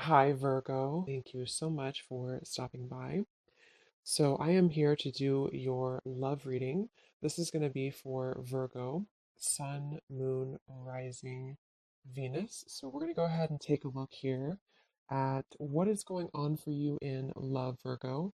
Hi, Virgo. Thank you so much for stopping by. So, I am here to do your love reading. This is going to be for Virgo, Sun, Moon, Rising, Venus. So, we're going to go ahead and take a look here at what is going on for you in love, Virgo.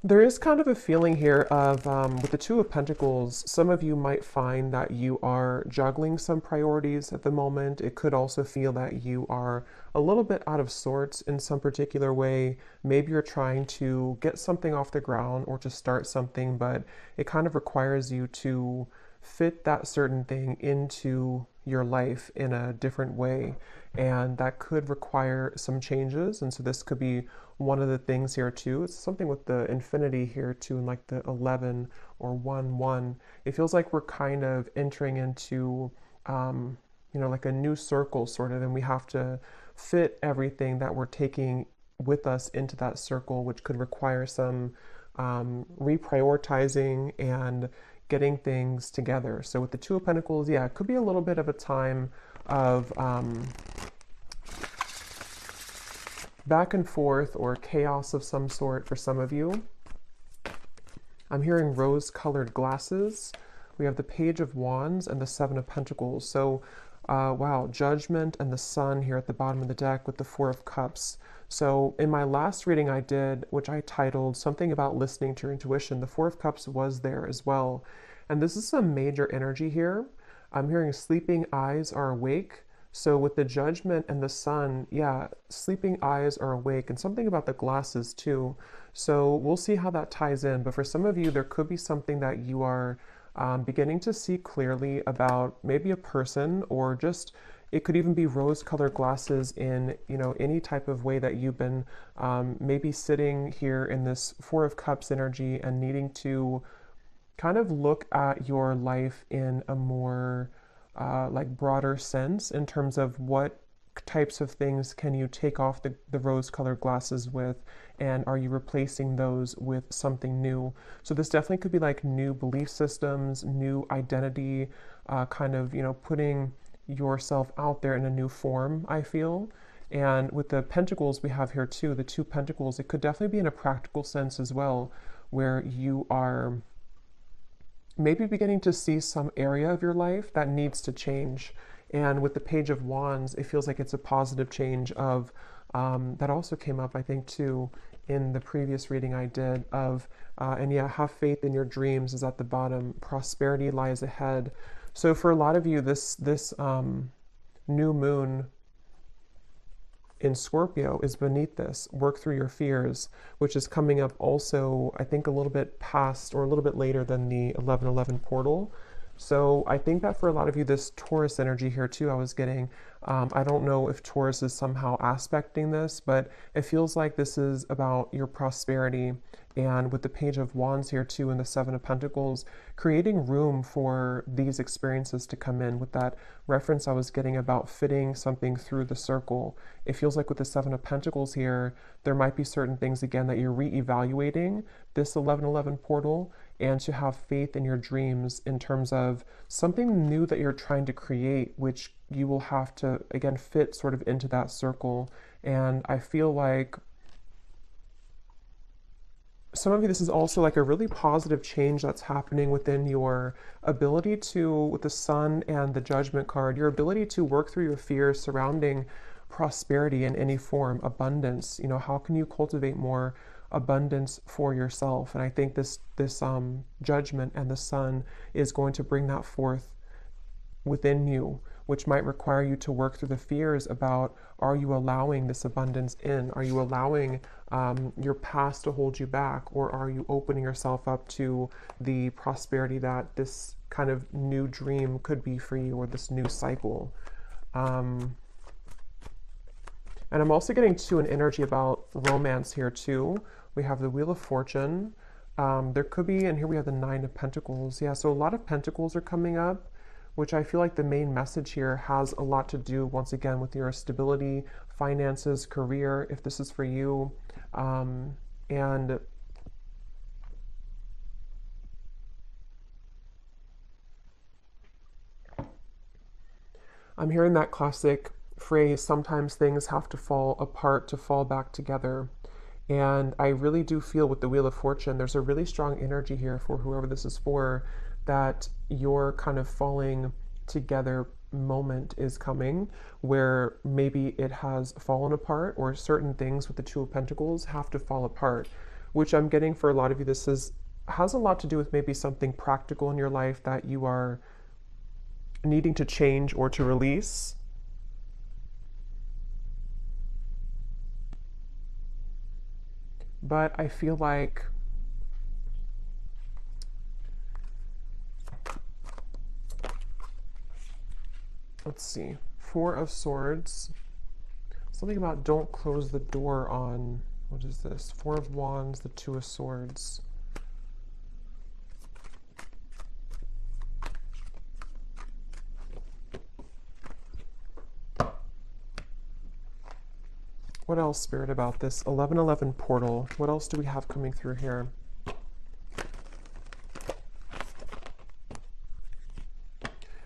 There is kind of a feeling here of, with the Two of Pentacles, some of you might find that you are juggling some priorities at the moment. It could also feel that you are a little bit out of sorts in some particular way. Maybe you're trying to get something off the ground or to start something, but it kind of requires you to fit that certain thing into your life in a different way. And that could require some changes. And so this could be one of the things here too. It's something with the infinity here too, and like the 11 or 1 1. It feels like we're kind of entering into, like a new circle sort of, and we have to fit everything that we're taking with us into that circle, which could require some reprioritizing and getting things together. So with the Two of Pentacles, yeah, it could be a little bit of a time of back and forth or chaos of some sort for some of you. I'm hearing rose-colored glasses. We have the Page of Wands and the Seven of Pentacles. So, wow, Judgment and the Sun here at the bottom of the deck with the Four of Cups. So in my last reading I did, which I titled something about listening to your intuition, the Four of Cups was there as well. And this is some major energy here. I'm hearing sleeping eyes are awake. So with the Judgment and the Sun, yeah, sleeping eyes are awake, and something about the glasses too. So we'll see how that ties in. But for some of you, there could be something that you are beginning to see clearly about maybe a person, or just it could even be rose-colored glasses in any type of way that you've been maybe sitting here in this Four of Cups energy and needing to kind of look at your life in a more like broader sense in terms of what types of things can you take off the rose-colored glasses with, and are you replacing those with something new. So this definitely could be like new belief systems, new identity, kind of putting yourself out there in a new form, I feel. And with the pentacles we have here too, the two pentacles, it could definitely be in a practical sense as well, where you are maybe beginning to see some area of your life that needs to change. And with the Page of Wands, it feels like it's a positive change of, that also came up, I think, too, in the previous reading I did of, and yeah, have faith in your dreams is at the bottom. Prosperity lies ahead. So for a lot of you, this new moon in Scorpio is beneath this. Work through your fears, which is coming up also, I think, a little bit past or a little bit later than the 1111 portal. So I think that for a lot of you, this Taurus energy here too, I was getting, I don't know if Taurus is somehow aspecting this, but it feels like this is about your prosperity. And with the Page of Wands here too, and the Seven of Pentacles, creating room for these experiences to come in. With that reference I was getting about fitting something through the circle, it feels like with the Seven of Pentacles here, there might be certain things again that you're re-evaluating this 1111 portal, and to have faith in your dreams in terms of something new that you're trying to create, which you will have to again fit sort of into that circle. And I feel like some of you, this is also like a really positive change that's happening within your ability to, with the Sun and the Judgment card, your ability to work through your fears surrounding prosperity in any form, abundance. How can you cultivate more abundance for yourself? And I think this Judgment and the Sun is going to bring that forth within you, which might require you to work through the fears about, are you allowing this abundance in? Are you allowing your past to hold you back? Or are you opening yourself up to the prosperity that this kind of new dream could be for you, or this new cycle? And I'm also getting to an energy about romance here too. We have the Wheel of Fortune. There could be, and here we have the Nine of Pentacles. Yeah, so a lot of Pentacles are coming up, which I feel like the main message here has a lot to do, once again, with your stability, finances, career, if this is for you. And I'm hearing that classic phrase, sometimes things have to fall apart to fall back together. And I really do feel with the Wheel of Fortune, there's a really strong energy here for whoever this is for, that your kind of falling together moment is coming where maybe it has fallen apart, or certain things with the Two of Pentacles have to fall apart, which I'm getting for a lot of you. This has a lot to do with maybe something practical in your life that you are needing to change or to release. But I feel like let's see, Four of Swords, something about don't close the door on, what is this? Four of Wands, the Two of Swords. What else, Spirit, about this 1111 portal? What else do we have coming through here?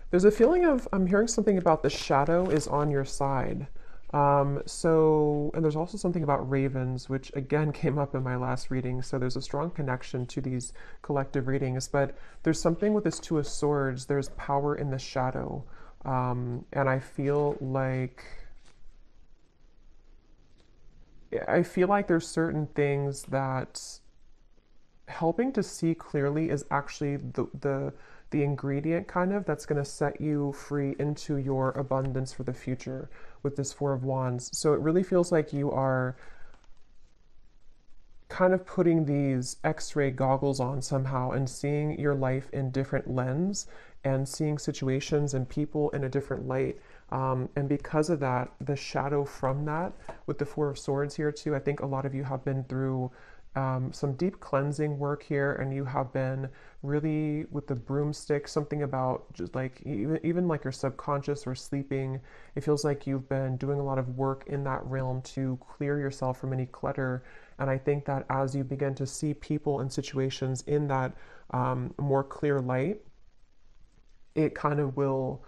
There's a feeling of, I'm hearing something about the shadow is on your side. And there's also something about ravens, which again came up in my last reading. So there's a strong connection to these collective readings, but there's something with this Two of Swords. There's power in the shadow. And I feel like there's certain things that helping to see clearly is actually the ingredient kind of that's going to set you free into your abundance for the future with this Four of Wands. So it really feels like you are kind of putting these X-ray goggles on somehow and seeing your life in different lens and seeing situations and people in a different light. And because of that, the shadow from that with the Four of Swords here too, I think a lot of you have been through some deep cleansing work here, and you have been really with the broomstick, something about just like even like your subconscious or sleeping. It feels like you've been doing a lot of work in that realm to clear yourself from any clutter. And I think that as you begin to see people and situations in that more clear light, it kind of will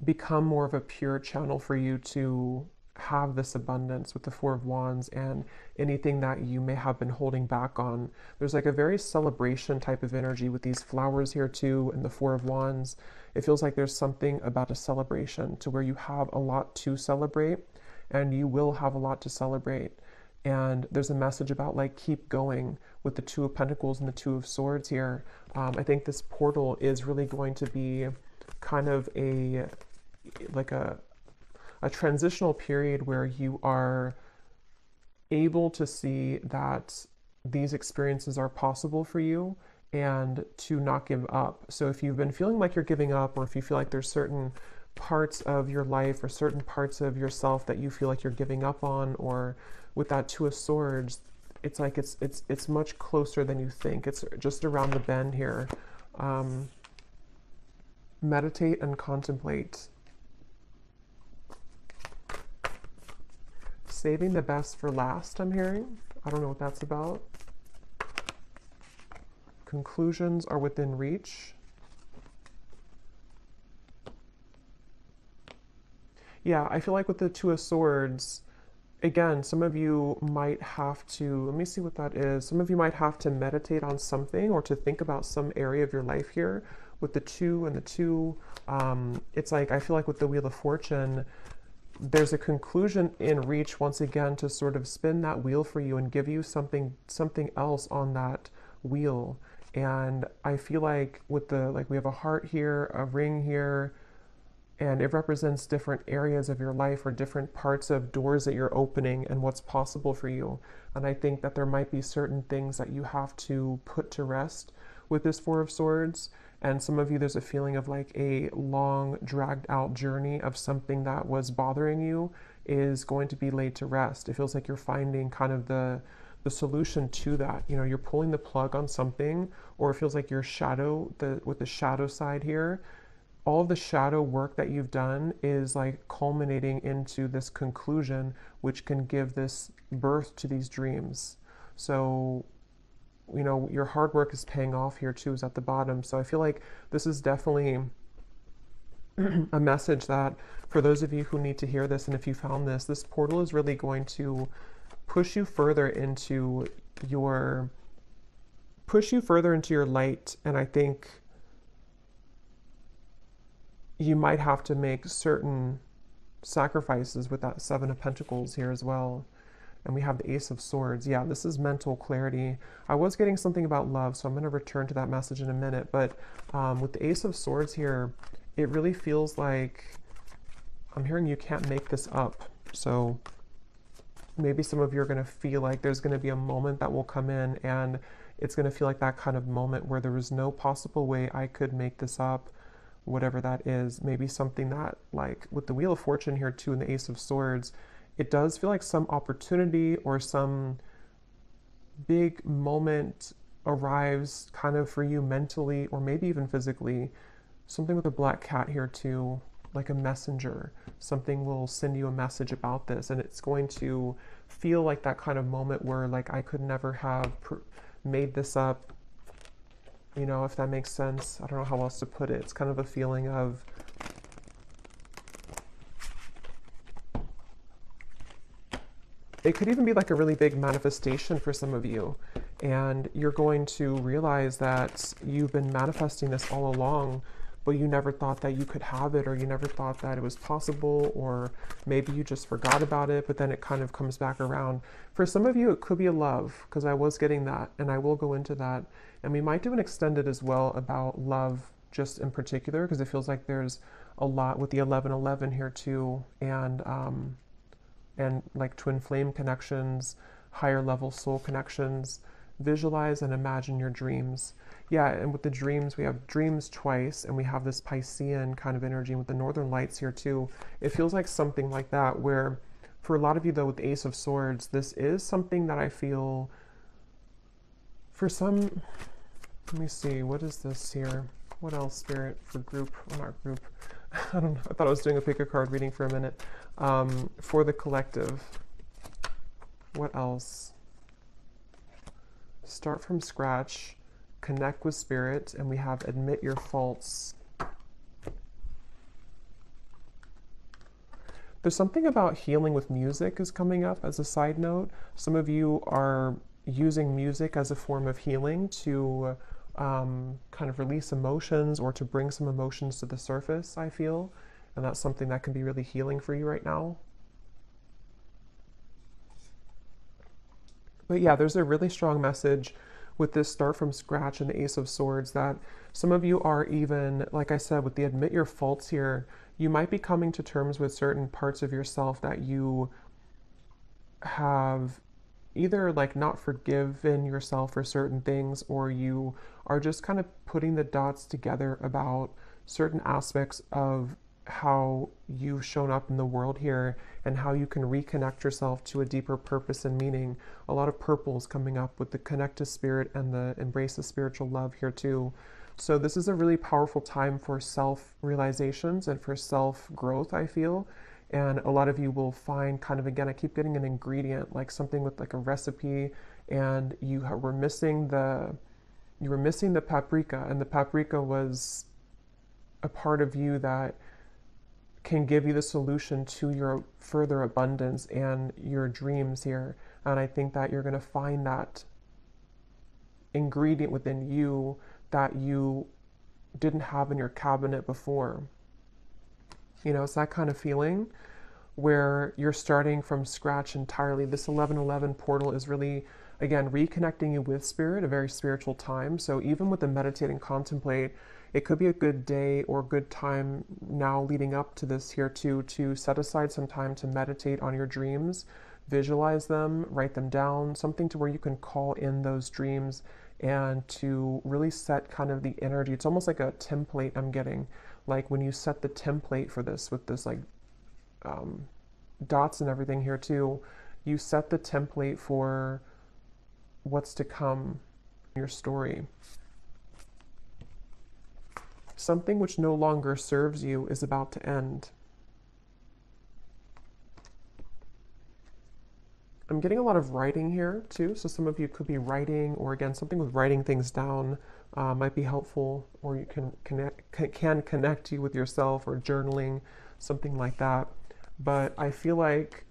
become more of a pure channel for you to have this abundance with the Four of Wands and anything that you may have been holding back on. There's like a very celebration type of energy with these flowers here too and the Four of Wands. It feels like there's something about a celebration to where you have a lot to celebrate, and you will have a lot to celebrate. And there's a message about like keep going with the Two of Pentacles and the Two of Swords here. I think this portal is really going to be kind of a transitional period where you are able to see that these experiences are possible for you and to not give up. So if you've been feeling like you're giving up, or if you feel like there's certain parts of your life or certain parts of yourself that you feel like you're giving up on, or with that Two of Swords, it's like it's much closer than you think. It's just around the bend here. Meditate and contemplate. Saving the best for last, I'm hearing. I don't know what that's about. Conclusions are within reach. Yeah, I feel like with the Two of Swords, again, some of you might have to, let me see what that is. Some of you might have to meditate on something or to think about some area of your life here with the two and the two. It's like, I feel like with the Wheel of Fortune, there's a conclusion in reach once again to sort of spin that wheel for you and give you something else on that wheel. And I feel like with the, like we have a heart here, a ring here, and it represents different areas of your life or different parts of doors that you're opening and what's possible for you. And I think that there might be certain things that you have to put to rest with this Four of Swords. And some of you, there's a feeling of like a long, dragged out journey of something that was bothering you is going to be laid to rest. It feels like you're finding kind of the solution to that. You know, you're pulling the plug on something, or it feels like your shadow, with the shadow side here, all of the shadow work that you've done is like culminating into this conclusion, which can give this birth to these dreams. So, you know, your hard work is paying off here too, is at the bottom. So I feel like this is definitely a message that for those of you who need to hear this, and if you found this, this portal is really going to push you further into your light. And I think you might have to make certain sacrifices with that Seven of Pentacles here as well. And we have the Ace of Swords. Yeah, this is mental clarity. I was getting something about love, so I'm going to return to that message in a minute. But with the Ace of Swords here, it really feels like I'm hearing you can't make this up. So maybe some of you are going to feel like there's going to be a moment that will come in, and it's going to feel like that kind of moment where there was no possible way I could make this up, whatever that is. Maybe something that, like with the Wheel of Fortune here too and the Ace of Swords, it does feel like some opportunity or some big moment arrives kind of for you mentally or maybe even physically. Something with a black cat here too, like a messenger. Something will send you a message about this, and it's going to feel like that kind of moment where like I could never have made this up, you know, if that makes sense. I don't know how else to put it. It's kind of a feeling of it could even be like a really big manifestation for some of you, and you're going to realize that you've been manifesting this all along, but you never thought that you could have it, or you never thought that it was possible, or maybe you just forgot about it, but then it kind of comes back around. For some of you, it could be a love, because I was getting that, and I will go into that. And we might do an extended as well about love, just in particular, because it feels like there's a lot with the 1111 here too, and like twin flame connections, higher level soul connections. Visualize and imagine your dreams. Yeah, and with the dreams, we have dreams twice, and we have this Piscean kind of energy with the northern lights here too. It feels like something like that, where for a lot of you though, with the Ace of Swords, this is something that I feel for some, let me see, what is this here? What else, Spirit, for group, or not group, I don't know, I thought I was doing a pick a card reading for a minute. For the collective, what else? Start from scratch, connect with Spirit, and we have admit your faults. There's something about healing with music is coming up as a side note. Some of you are using music as a form of healing to kind of release emotions or to bring some emotions to the surface, I feel. And that's something that can be really healing for you right now. But yeah, there's a really strong message with this start from scratch and the Ace of Swords that some of you are even, like I said, with the admit your faults here, you might be coming to terms with certain parts of yourself that you have either like not forgiven yourself for certain things, or you are just kind of putting the dots together about certain aspects of how you've shown up in the world here and how you can reconnect yourself to a deeper purpose and meaning. A lot of purples coming up with the connect to Spirit and the embrace of spiritual love here too. So this is a really powerful time for self-realizations and for self-growth, I feel. And a lot of you will find kind of, again, I keep getting an ingredient, like something with like a recipe, and you were missing the paprika, and the paprika was a part of you that can give you the solution to your further abundance and your dreams here. And I think that you're going to find that ingredient within you that you didn't have in your cabinet before. You know, it's that kind of feeling where you're starting from scratch entirely. This 1111 portal is really, again, reconnecting you with Spirit, a very spiritual time. So even with the meditate and contemplate, it could be a good day or a good time now leading up to this here too, to set aside some time to meditate on your dreams, visualize them, write them down, something to where you can call in those dreams and to really set kind of the energy. It's almost like a template I'm getting, like when you set the template for this with this like dots and everything here too, you set the template for what's to come in your story. Something which no longer serves you is about to end. I'm getting a lot of writing here too. So some of you could be writing, or again, something with writing things down might be helpful, or you can connect you with yourself, or journaling, something like that. But I feel like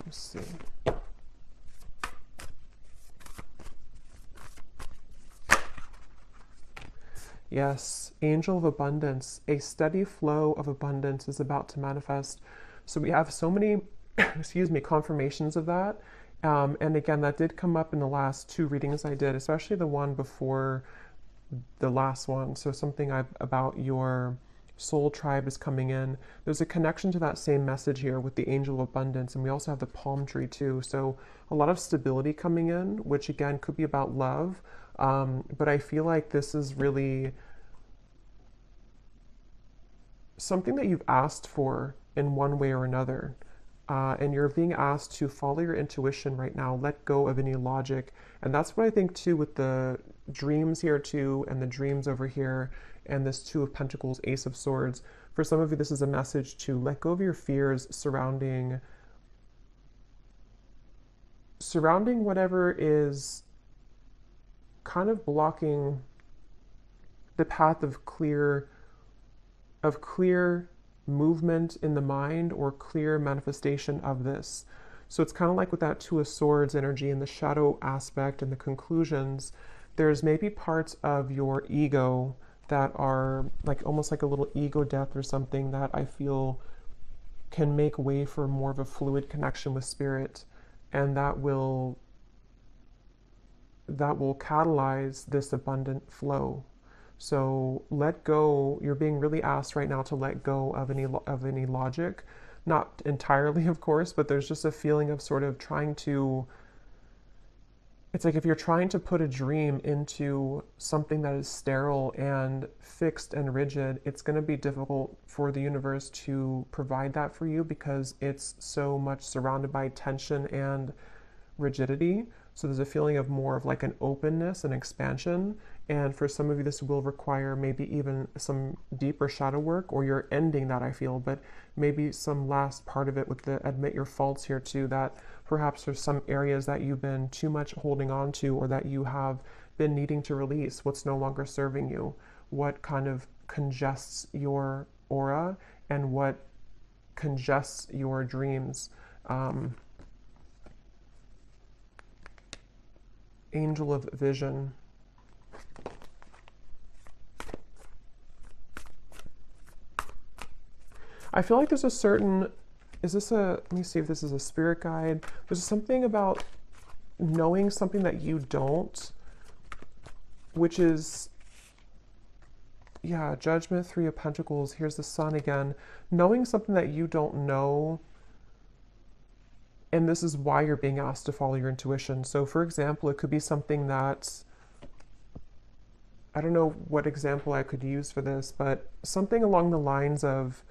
let's see. Yes, angel of abundance. A steady flow of abundance is about to manifest. So we have so many, excuse me, confirmations of that. And again, that did come up in the last two readings I did, especially the one before the last one. So something about your soul tribe is coming in. There's a connection to that same message here with the angel of abundance. And we also have the palm tree too. So a lot of stability coming in, which again could be about love. But I feel like this is really something that you've asked for in one way or another. And you're being asked to follow your intuition right now, let go of any logic. And that's what I think too with the dreams here too, and the dreams over here, and this Two of Pentacles, Ace of Swords. For some of you, this is a message to let go of your fears surrounding whatever is kind of blocking the path of clear movement in the mind, or clear manifestation of this. So it's kind of like with that Two of Swords energy and the shadow aspect and the conclusions, there's maybe parts of your ego that are like almost like a little ego death or something, that I feel can make way for more of a fluid connection with spirit, and that will catalyze this abundant flow. So let go. You're being really asked right now to let go of any logic, not entirely, of course, but there's just a feeling of sort of trying to. It's like if you're trying to put a dream into something that is sterile and fixed and rigid, it's going to be difficult for the universe to provide that for you, because it's so much surrounded by tension and rigidity. So there's a feeling of more of like an openness and expansion. And for some of you, this will require maybe even some deeper shadow work, or you're ending that, I feel, but maybe some last part of it with the admit your faults here too, that perhaps there's some areas that you've been too much holding on to, or that you have been needing to release. What's no longer serving you? What kind of congests your aura, and what congests your dreams? Angel of vision. I feel like there's a certain, let me see if this is a spirit guide. There's something about knowing something that you don't, which is, yeah, Judgment, Three of Pentacles. Here's the Sun again. Knowing something that you don't know, and this is why you're being asked to follow your intuition. So for example, it could be something that, I don't know what example I could use for this, but something along the lines of,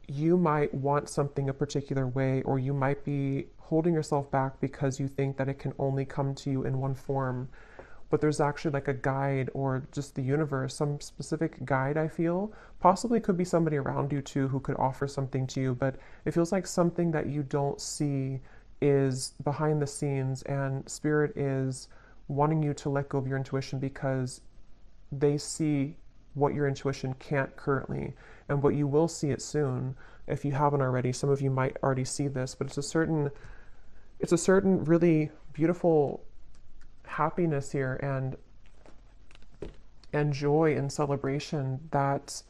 you might want something a particular way, or you might be holding yourself back because you think that it can only come to you in one form. But there's actually like a guide, or just the universe, some specific guide, I feel. Possibly could be somebody around you too who could offer something to you, but it feels like something that you don't see is behind the scenes, and spirit is wanting you to let go of your intuition, because they see what your intuition can't currently, and what you will see it soon if you haven't already. Some of you might already see this, but it's a certain really beautiful happiness here, and joy and celebration that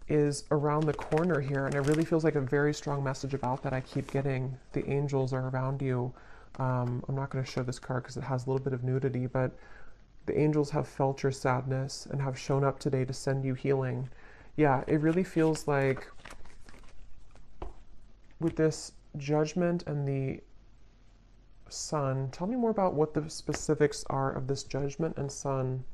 is around the corner here. And it really feels like a very strong message about that I keep getting. The angels are around you. I'm not going to show this card because it has a little bit of nudity, but the angels have felt your sadness and have shown up today to send you healing. Yeah, it really feels like with this Judgment and the Sun. Tell me more about what the specifics are of this Judgment and Sun.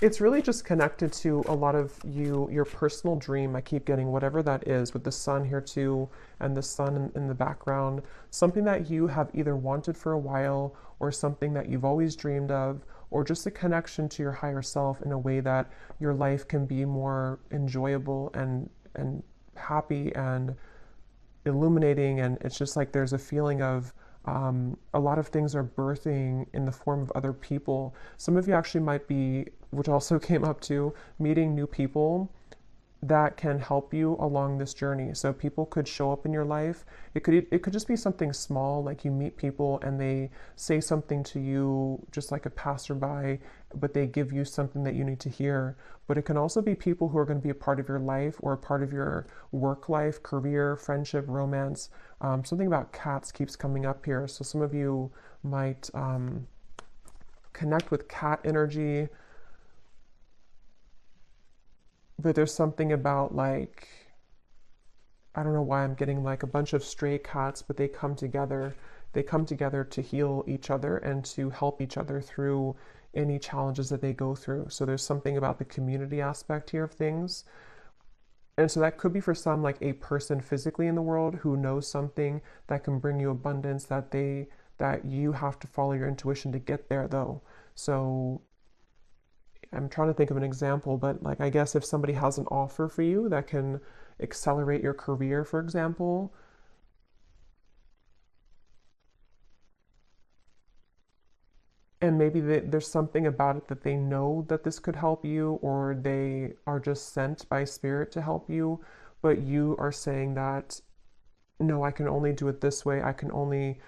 It's really just connected to a lot of your personal dream. I keep getting whatever that is with the sun here too, and the sun in the background. Something that you have either wanted for a while, or something that you've always dreamed of, or just a connection to your higher self in a way that your life can be more enjoyable and happy and illuminating. And it's just like there's a feeling of a lot of things are birthing in the form of other people. Some of you actually might be, which also came up too, meeting new people that can help you along this journey. So people could show up in your life. It could just be something small, like you meet people and they say something to you just like a passerby, but they give you something that you need to hear. But it can also be people who are going to be a part of your life or a part of your work life, career, friendship, romance. Something about cats keeps coming up here. So some of you might connect with cat energy. But there's something about, like, I don't know why I'm getting like a bunch of stray cats, but they come together. They come together to heal each other and to help each other through any challenges that they go through. So there's something about the community aspect here of things. And so that could be for some like a person physically in the world who knows something that can bring you abundance, that you have to follow your intuition to get there though. So I'm trying to think of an example, but like I guess if somebody has an offer for you that can accelerate your career, for example, and maybe there's something about it that they know that this could help you, or they are just sent by spirit to help you, but you are saying that, no, I can only do it this way. I can only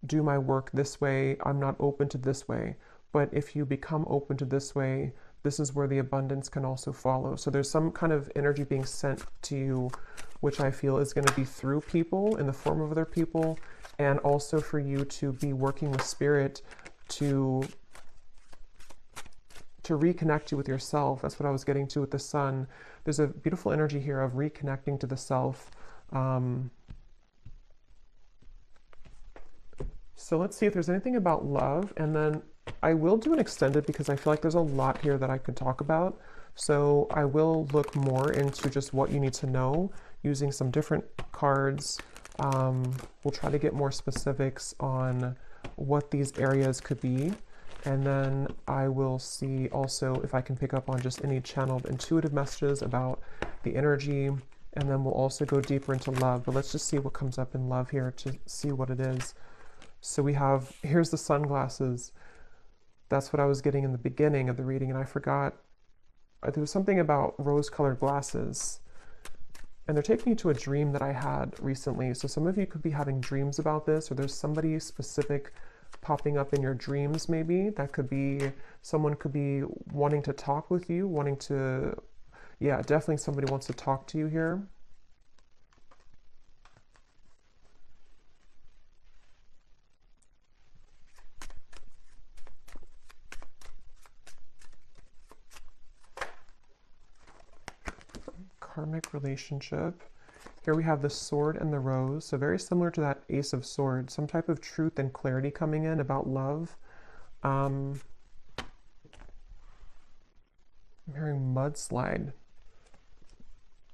do my work this way. I'm not open to this way. But if you become open to this way, this is where the abundance can also follow. So there's some kind of energy being sent to you, which I feel is going to be through people in the form of other people, and also for you to be working with spirit to reconnect you with yourself. That's what I was getting to with the sun. There's a beautiful energy here of reconnecting to the self. So let's see if there's anything about love, and then I will do an extended because I feel like there's a lot here that I could talk about. So I will look more into just what you need to know using some different cards. We'll try to get more specifics on what these areas could be. And then I will see also if I can pick up on just any channeled intuitive messages about the energy. And then we'll also go deeper into love. But let's just see what comes up in love here to see what it is. So we have, here's the sunglasses. That's what I was getting in the beginning of the reading, and I forgot. There was something about rose-colored glasses. And they're taking you to a dream that I had recently. So some of you could be having dreams about this, or there's somebody specific popping up in your dreams maybe. That could be, someone could be wanting to talk with you, wanting to, yeah, definitely somebody wants to talk to you here. Karmic relationship. Here we have the sword and the rose, so very similar to that Ace of Swords, some type of truth and clarity coming in about love. I'm hearing mudslide,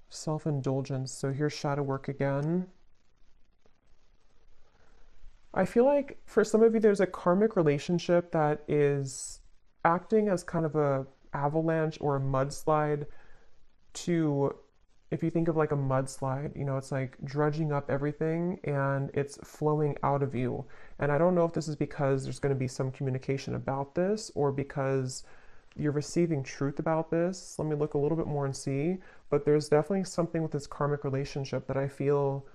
self-indulgence. So here's shadow work again. I feel like for some of you there's a karmic relationship that is acting as kind of a avalanche or a mudslide to, if you think of like a mudslide, you know, it's like dredging up everything and it's flowing out of you. And I don't know if this is because there's going to be some communication about this or because you're receiving truth about this. Let me look a little bit more and see. But there's definitely something with this karmic relationship that I feel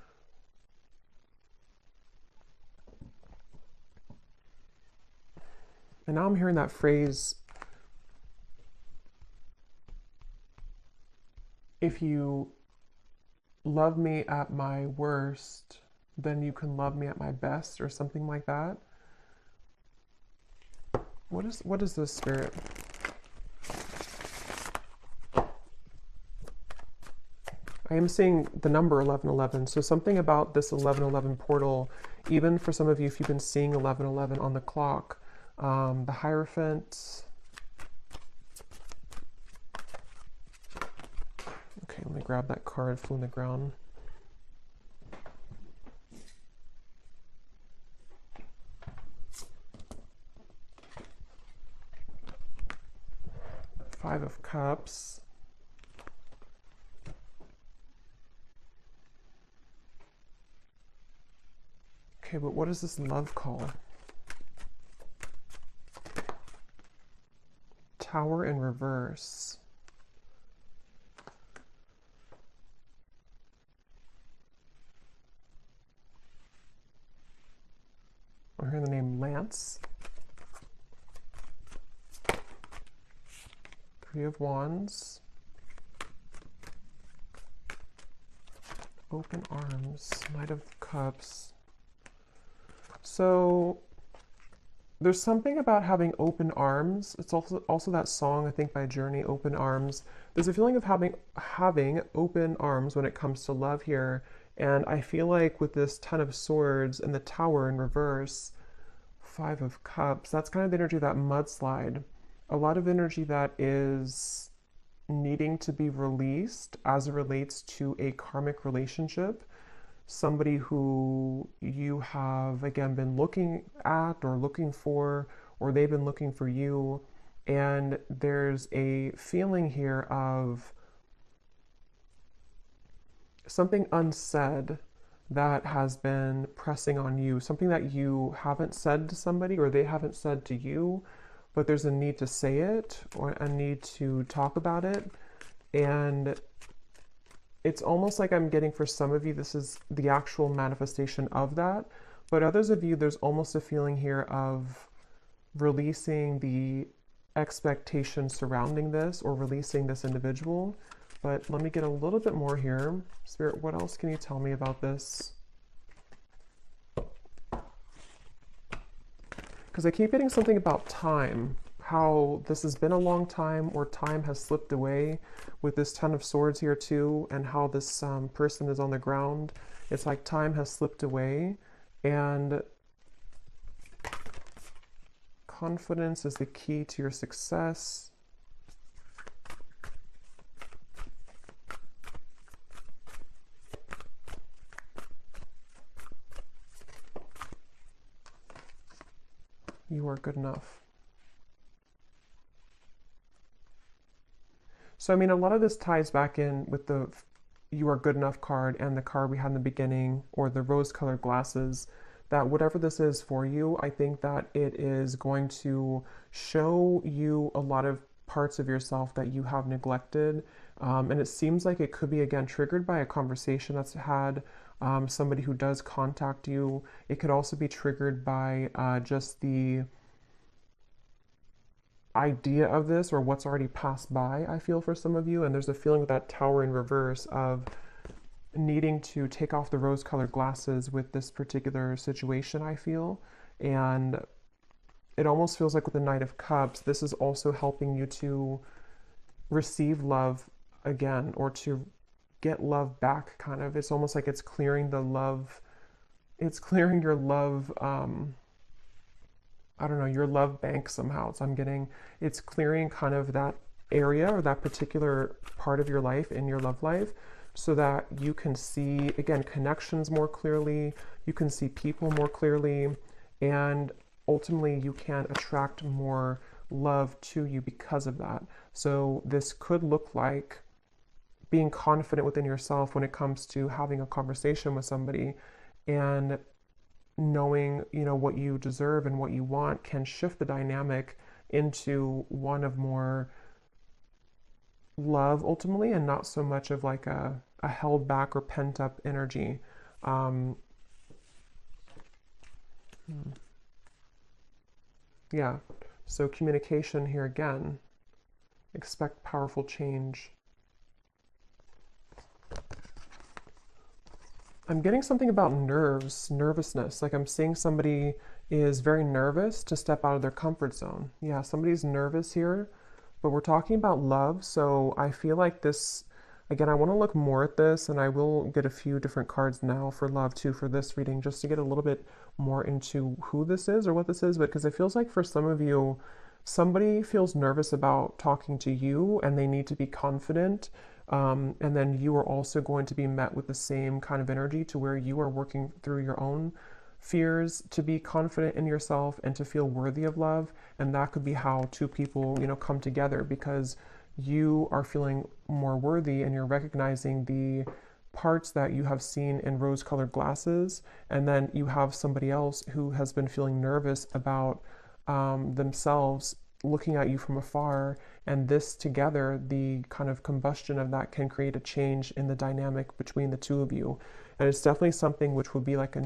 and now I'm hearing that phrase, if you love me at my worst, then you can love me at my best, or something like that. What is this, Spirit? I am seeing the number 1111, so something about this 1111 portal, even for some of you, if you've been seeing 1111 on the clock, the Hierophant, Okay, let me grab that card, Flew in the Ground. Five of Cups. Okay, but what is this love call? Tower in reverse. We're hearing the name Lance. Three of Wands. Open Arms. Knight of Cups. So there's something about having open arms. It's also that song, I think, by Journey, Open Arms. There's a feeling of having open arms when it comes to love here. And I feel like with this Ten of Swords and the Tower in reverse, Five of Cups, that's kind of the energy of that mudslide. A lot of energy that is needing to be released as it relates to a karmic relationship. Somebody who you have, again, been looking at or looking for, or they've been looking for you. And there's a feeling here of something unsaid that has been pressing on you, something that you haven't said to somebody or they haven't said to you, but there's a need to say it or a need to talk about it. And it's almost like I'm getting, for some of you, this is the actual manifestation of that. But others of you, there's almost a feeling here of releasing the expectation surrounding this or releasing this individual. But let me get a little bit more here. Spirit, what else can you tell me about this? Because I keep getting something about time, how this has been a long time or time has slipped away with this Ten of Swords here too, and how this person is on the ground. It's like time has slipped away, and confidence is the key to your success. You are good enough. So, I mean, a lot of this ties back in with the You Are Good Enough card and the card we had in the beginning, or the rose-colored glasses, that whatever this is for you, I think that it is going to show you a lot of parts of yourself that you have neglected. And it seems like it could be, again, triggered by a conversation that's had, somebody who does contact you. It could also be triggered by just the idea of this or what's already passed by, I feel, for some of you. And there's a feeling with that Tower in reverse of needing to take off the rose-colored glasses with this particular situation, I feel. And it almost feels like with the Knight of Cups, this is also helping you to receive love again, or to get love back, kind of. It's almost like it's clearing the love, it's clearing your love, I don't know, your love bank somehow. So I'm getting, it's clearing kind of that area or that particular part of your life in your love life, so that you can see, again, connections more clearly, you can see people more clearly, and ultimately you can attract more love to you because of that. So this could look like being confident within yourself when it comes to having a conversation with somebody, and knowing, you know, what you deserve and what you want can shift the dynamic into one of more love ultimately, and not so much of like a held back or pent up energy. Yeah, so communication here again. Expect powerful change. I'm getting something about nervousness. Like I'm seeing somebody is very nervous to step out of their comfort zone. Yeah, somebody's nervous here, but we're talking about love. So I feel like this, again, I want to look more at this, and I will get a few different cards now for love too for this reading, just to get a little bit more into who this is or what this is. But because it feels like for some of you, somebody feels nervous about talking to you and they need to be confident. And then you are also going to be met with the same kind of energy to where you are working through your own fears to be confident in yourself and to feel worthy of love. And that could be how two people, come together, because you are feeling more worthy and you're recognizing the parts that you have seen in rose-colored glasses, and then you have somebody else who has been feeling nervous about themselves looking at you from afar, and this together, the kind of combustion of that can create a change in the dynamic between the two of you. And it's definitely something which would be like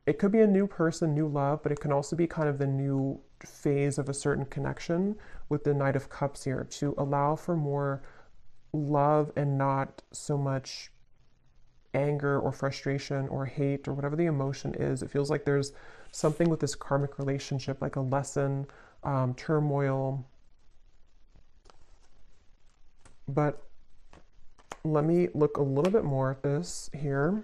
it could be a new person, new love, but it can also be kind of the new phase of a certain connection with the Knight of Cups here, to allow for more love and not so much anger or frustration or hate or whatever the emotion is. It feels like there's something with this karmic relationship, like a lesson, turmoil. But let me look a little bit more at this here.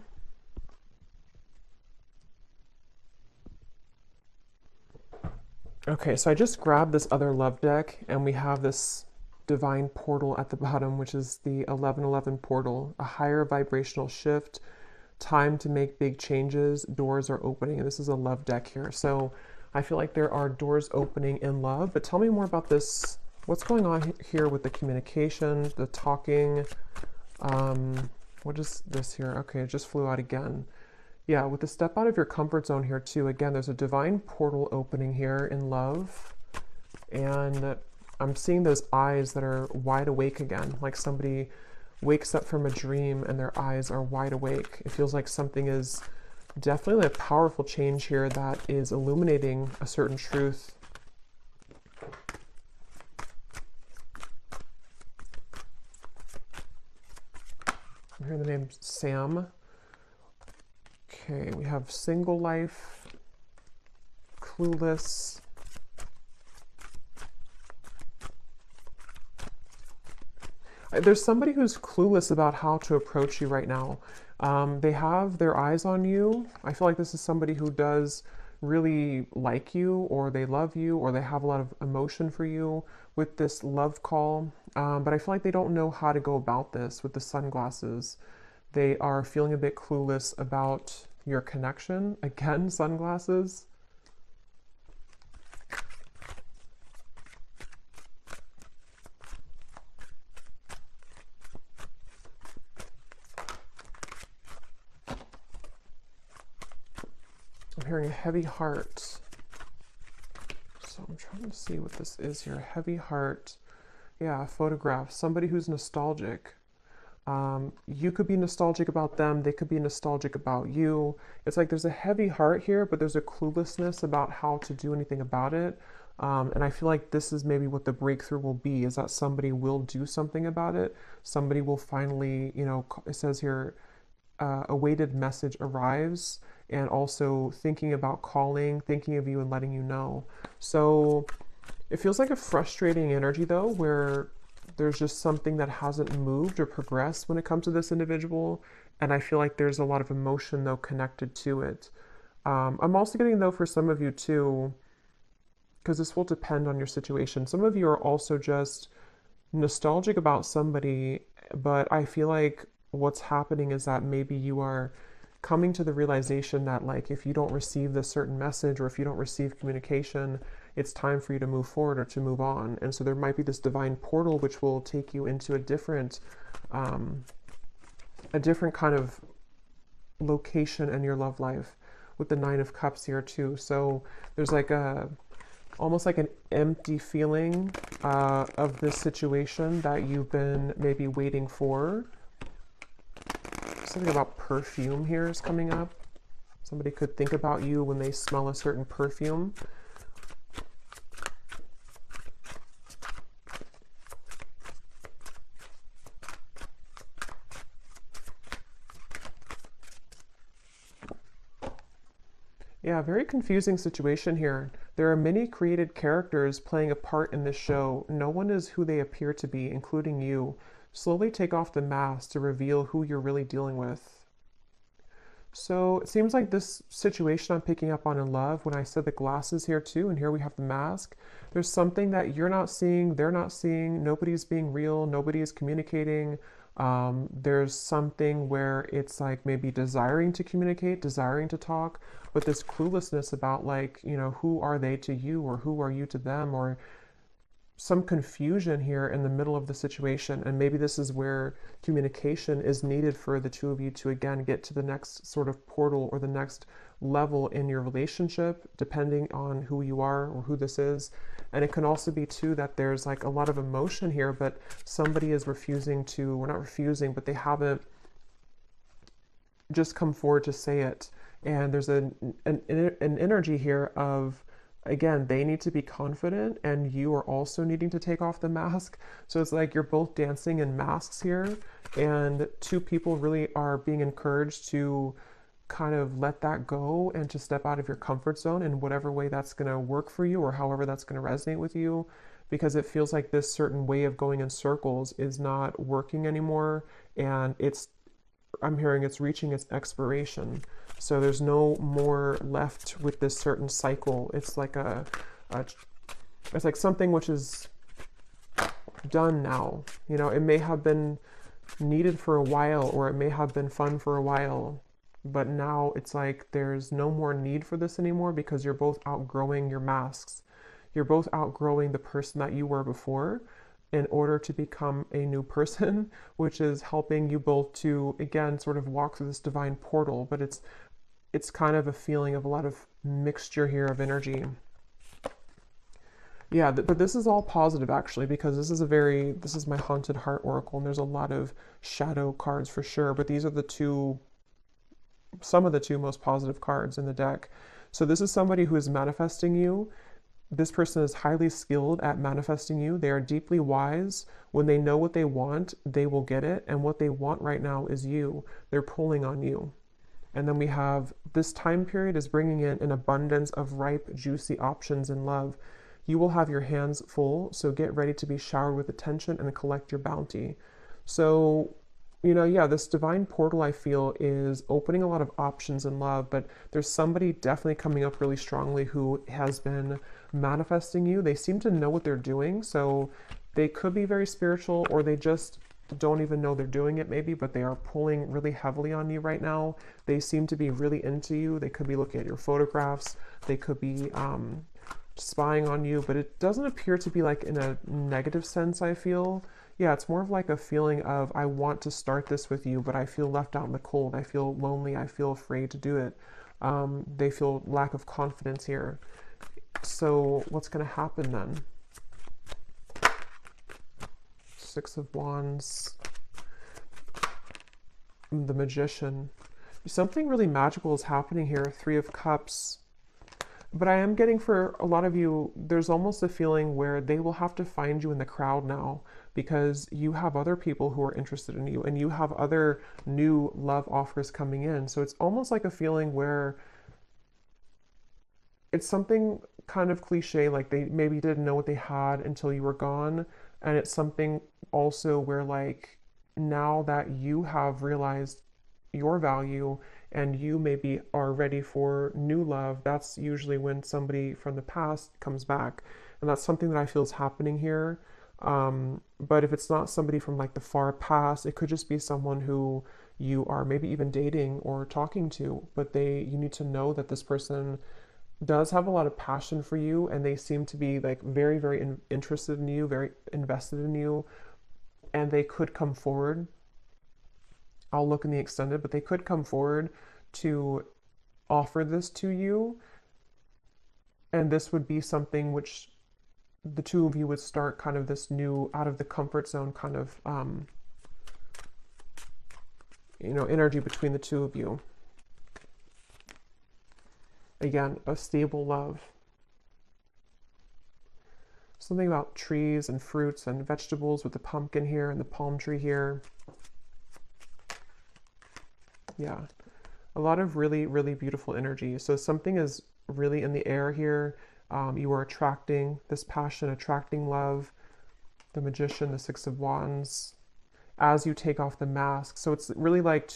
Okay, so I just grabbed this other love deck, and we have this divine portal at the bottom, which is the 1111 portal, a higher vibrational shift, time to make big changes, doors are opening. And this is a love deck here. So I feel like there are doors opening in love, but tell me more about this. What's going on here with the communication, the talking? What is this here? Okay, it just flew out again. Yeah, with the step out of your comfort zone here too, again, there's a divine portal opening here in love. And I'm seeing those eyes that are wide awake again, like somebody wakes up from a dream and their eyes are wide awake. It feels like something is definitely a powerful change here that is illuminating a certain truth. I'm hearing the name Sam. Okay, we have single life, clueless. There's somebody who's clueless about how to approach you right now. They have their eyes on you. I feel like this is somebody who does really like you, or they love you, or they have a lot of emotion for you with this love call. But I feel like they don't know how to go about this with the sunglasses. They are feeling a bit clueless about your connection. Again, sunglasses. I'm hearing a heavy heart. So I'm trying to see what this is here. Heavy heart. Yeah, a photograph. Somebody who's nostalgic. You could be nostalgic about them. They could be nostalgic about you. It's like there's a heavy heart here, but there's a cluelessness about how to do anything about it. And I feel like this is maybe what the breakthrough will be, is that somebody will do something about it. Somebody will finally, it says here, a weighted message arrives, and also thinking about calling, thinking of you and letting you know. So it feels like a frustrating energy though, where there's just something that hasn't moved or progressed when it comes to this individual. And I feel like there's a lot of emotion though connected to it. I'm also getting though for some of you too, because this will depend on your situation. Some of you are also just nostalgic about somebody, but I feel like what's happening is that maybe you are coming to the realization that, like, if you don't receive this certain message, or if you don't receive communication, it's time for you to move forward or to move on. And so there might be this divine portal which will take you into a different kind of location in your love life, with the Nine of Cups here too. So there's like almost like an empty feeling of this situation that you've been maybe waiting for. Something about perfume here is coming up. Somebody could think about you when they smell a certain perfume. Yeah, very confusing situation here. There are many created characters playing a part in this show. No one is who they appear to be, including you. Slowly take off the mask to reveal who you're really dealing with. So it seems like this situation I'm picking up on in love, when I said the glasses here too, and here we have the mask, there's something that you're not seeing, they're not seeing, nobody's being real, nobody is communicating. There's something where it's like maybe desiring to communicate, desiring to talk, but this cluelessness about like, you know, who are they to you or who are you to them, or some confusion here in the middle of the situation. And maybe this is where communication is needed for the two of you to again get to the next sort of portal or the next level in your relationship, depending on who you are or who this is. And it can also be too that there's like a lot of emotion here, but somebody is refusing to, or not refusing, but they haven't just come forward to say it. And there's an energy here of, again, they need to be confident and you are also needing to take off the mask. So it's like you're both dancing in masks here, and two people really are being encouraged to kind of let that go and to step out of your comfort zone in whatever way that's going to work for you or however that's going to resonate with you, because it feels like this certain way of going in circles is not working anymore, and I'm hearing it's reaching its expiration. So there's no more left with this certain cycle. It's like it's like something which is done now. You know, it may have been needed for a while, or it may have been fun for a while, but now it's like there's no more need for this anymore because you're both outgrowing your masks. You're both outgrowing the person that you were before in order to become a new person, which is helping you both to, again, sort of walk through this divine portal. But it's kind of a feeling of a lot of mixture here of energy. Yeah, but this is all positive actually, because this is my Haunted Heart Oracle, and there's a lot of shadow cards for sure, but these are some of the two most positive cards in the deck. So this is somebody who is manifesting you. This person is highly skilled at manifesting you. They are deeply wise. When they know what they want, they will get it. And what they want right now is you. They're pulling on you. And then we have this time period is bringing in an abundance of ripe, juicy options in love. You will have your hands full, so get ready to be showered with attention and collect your bounty. So, you know, yeah, this divine portal I feel is opening a lot of options in love, but there's somebody definitely coming up really strongly who has been manifesting you. They seem to know what they're doing, so they could be very spiritual, or they just don't even know they're doing it maybe, but they are pulling really heavily on you right now. They seem to be really into you. They could be looking at your photographs. They could be spying on you, but it doesn't appear to be like in a negative sense, I feel. Yeah, it's more of like a feeling of, I want to start this with you, but I feel left out in the cold. I feel lonely. I feel afraid to do it. They feel lack of confidence here. So what's going to happen then? Six of Wands, the Magician. Something really magical is happening here. Three of Cups. But I am getting, for a lot of you, there's almost a feeling where they will have to find you in the crowd now, because you have other people who are interested in you and you have other new love offers coming in. So it's almost like a feeling where it's something kind of cliche, like they maybe didn't know what they had until you were gone. And it's something also where, like, now that you have realized your value and you maybe are ready for new love, that's usually when somebody from the past comes back. And that's something that I feel is happening here. But if it's not somebody from like the far past, it could just be someone who you are maybe even dating or talking to, but you need to know that this person does have a lot of passion for you, and they seem to be like very, very interested in you, very invested in you, and they could come forward. I'll look in the extended, but they could come forward to offer this to you, and this would be something which the two of you would start kind of this new out of the comfort zone kind of energy between the two of you. Again, a stable love. Something about trees and fruits and vegetables with the pumpkin here and the palm tree here. Yeah, a lot of really, really beautiful energy. So something is really in the air here. You are attracting this passion, attracting love, the Magician, the Six of Wands, as you take off the mask. So it's really like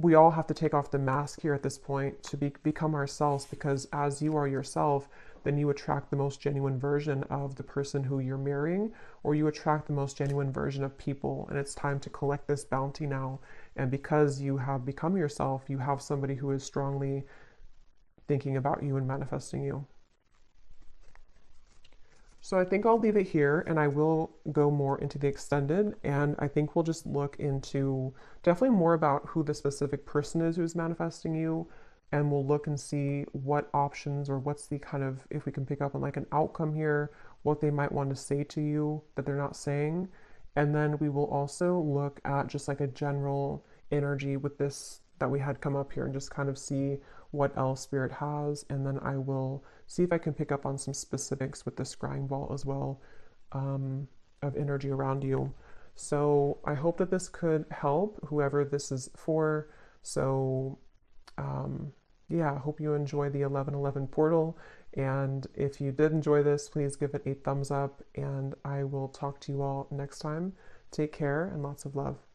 we all have to take off the mask here at this point to become ourselves, because as you are yourself, then you attract the most genuine version of the person who you're marrying, or you attract the most genuine version of people. And it's time to collect this bounty now. And because you have become yourself, you have somebody who is strongly thinking about you and manifesting you. So I think I'll leave it here, and I will go more into the extended, and I think we'll just look into definitely more about who the specific person is who's manifesting you, and we'll look and see what options, or what's the kind of, if we can pick up on like an outcome here, what they might want to say to you that they're not saying. And then we will also look at just like a general energy with this that we had come up here, and just kind of see what else Spirit has. And then I will see if I can pick up on some specifics with the scrying ball as well, of energy around you. So I hope that this could help whoever this is for. So yeah, I hope you enjoy the 1111 portal. And if you did enjoy this, please give it a thumbs up, and I will talk to you all next time. Take care and lots of love.